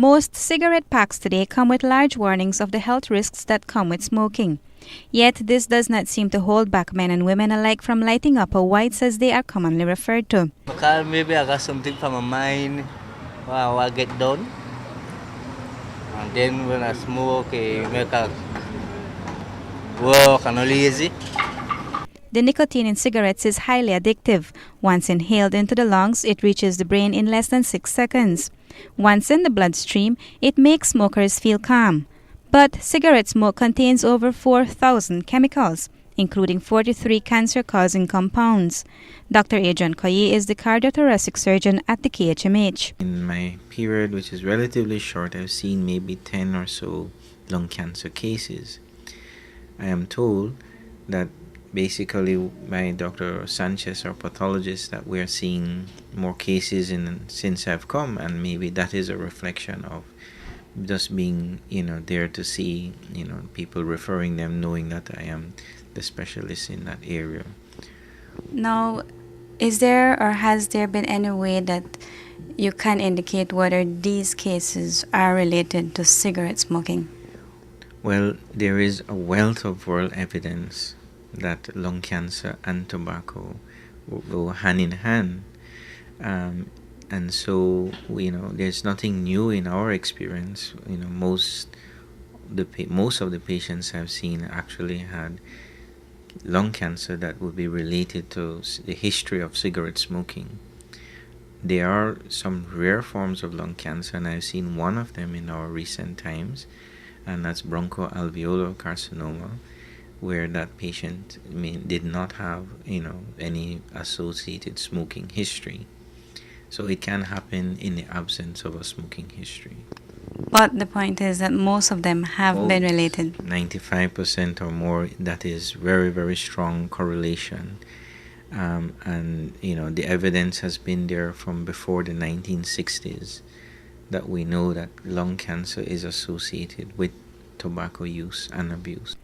Most cigarette packs today come with large warnings of the health risks that come with smoking. Yet this does not seem to hold back men and women alike from lighting up a whites as they are commonly referred to. Because maybe I got something from my mind while I get done. And then when I smoke, it make I work and lazy. The nicotine in cigarettes is highly addictive. Once inhaled into the lungs, it reaches the brain in less than 6 seconds. Once in the bloodstream, it makes smokers feel calm. But cigarette smoke contains over 4,000 chemicals, including 43 cancer-causing compounds. Dr. Adrian Koye is the cardiothoracic surgeon at the KHMH. In my period, which is relatively short, I've seen maybe 10 or so lung cancer cases. I am told that basically by Dr. Sanchez, our pathologist, that we are seeing more cases since I've come, and maybe that is a reflection of just being, there to see, people referring them, knowing that I am the specialist in that area. Now, is there or has there been any way that you can indicate whether these cases are related to cigarette smoking? Well, there is a wealth of world evidence that lung cancer and tobacco go hand in hand. And so, there's nothing new in our experience. Most of the patients I've seen actually had lung cancer that would be related to the history of cigarette smoking. There are some rare forms of lung cancer, and I've seen one of them in our recent times, and that's bronchoalveolar carcinoma, where that patient did not have any associated smoking history. So it can happen in the absence of a smoking history. But the point is that most of them have been related. 95% or more, that is very, very strong correlation. And the evidence has been there from before the 1960s that we know that lung cancer is associated with tobacco use and abuse.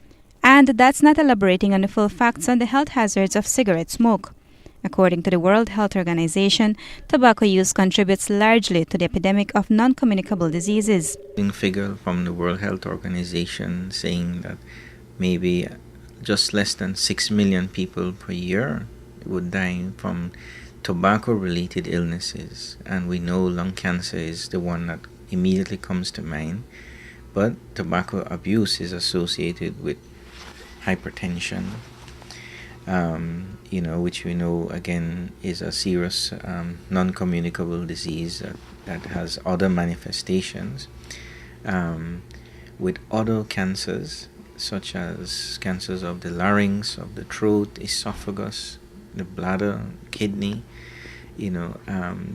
And that's not elaborating on the full facts on the health hazards of cigarette smoke. According to the World Health Organization, tobacco use contributes largely to the epidemic of non-communicable diseases. A figure from the World Health Organization saying that maybe just less than 6 million people per year would die from tobacco-related illnesses. And we know lung cancer is the one that immediately comes to mind. But tobacco abuse is associated with hypertension, which we know again is a serious non-communicable disease that has other manifestations, with other cancers such as cancers of the larynx, of the throat, esophagus, the bladder, kidney.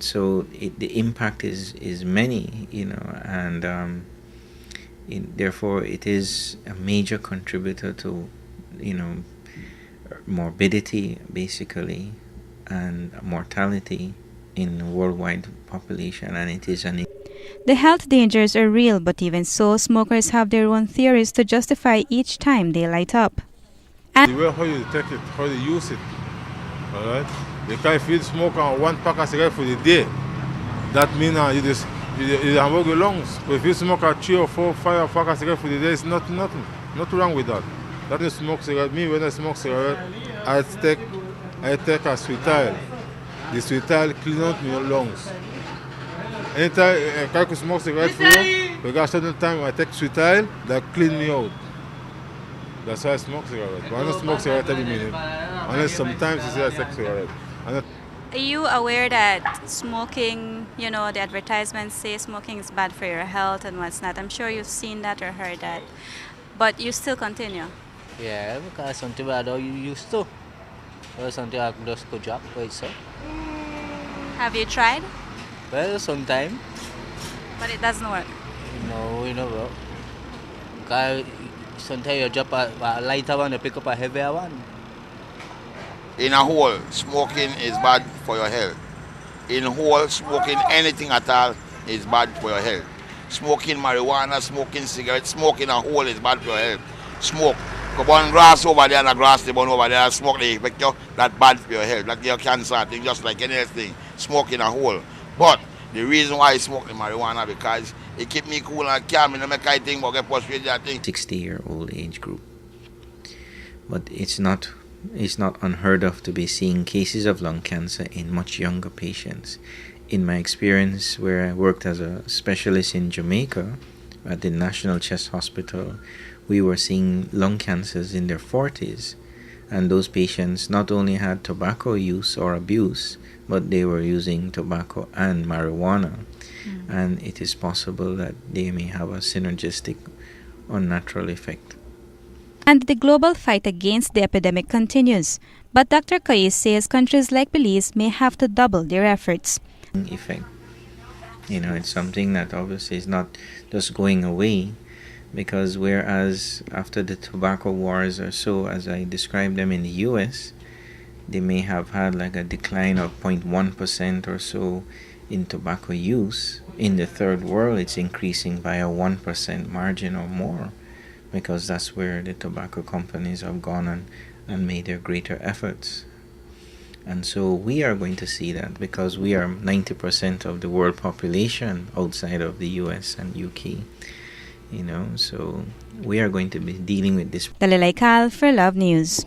So the impact is many, and therefore it is a major contributor to morbidity basically and mortality in the worldwide population, and it is The health dangers are real, but even so, smokers have their own theories to justify each time they light up. The way how you take it, how you use it, alright? Because if you smoke one pack of cigarette for the day, that means you have your lungs. But if you smoke 3 or 4, 5 pack of cigarette for the day, it's nothing wrong with that. That is smoke cigarette. Me, when I smoke cigarette, I take a sweet oil. The sweet oil cleans out my lungs. Anytime I can smoke cigarette for you, because a certain time I take sweet oil, that clean me out. That's why I smoke cigarette. But I don't smoke cigarette every minute. Unless sometimes you see I take cigarette. Are you aware that smoking, the advertisements say smoking is bad for your health and what's not? I'm sure you've seen that or heard that. But you still continue? Yeah, because something I don't used to. Or something I just go drop by itself. Have you tried? Well, sometimes. But it doesn't work? No, bro. Because sometimes you drop a lighter one, you pick up a heavier one. In a whole, smoking is bad for your health. In whole, smoking anything at all is bad for your health. Smoking marijuana, smoking cigarettes, smoking a whole is bad for your health. Smoke. Go burn grass over there and the grass they burn over there and smoke the effect you, that's bad for your health. Like your cancer thing, just like anything. Smoking a whole. But the reason why I smoke the marijuana because It keep me cool and calm. You know, make I think about get frustrated that thing. 60-year-old age group. But it's not unheard of to be seeing cases of lung cancer in much younger patients. In my experience, where I worked as a specialist in Jamaica at the National Chest Hospital, we were seeing lung cancers in their 40s. And those patients not only had tobacco use or abuse, but they were using tobacco and marijuana. And it is possible that they may have a synergistic unnatural effect. And the global fight against the epidemic continues. But Dr. Kais says countries like Belize may have to double their efforts. Effect. It's something that obviously is not just going away, because whereas after the tobacco wars or so, as I described them in the US, they may have had like a decline of 0.1% or so in tobacco use. In the third world, it's increasing by a 1% margin or more, because that's where the tobacco companies have gone and made their greater efforts. And so we are going to see that, because we are 90% of the world population outside of the US and UK. So we are going to be dealing with this. Dalilai Kal for Love News.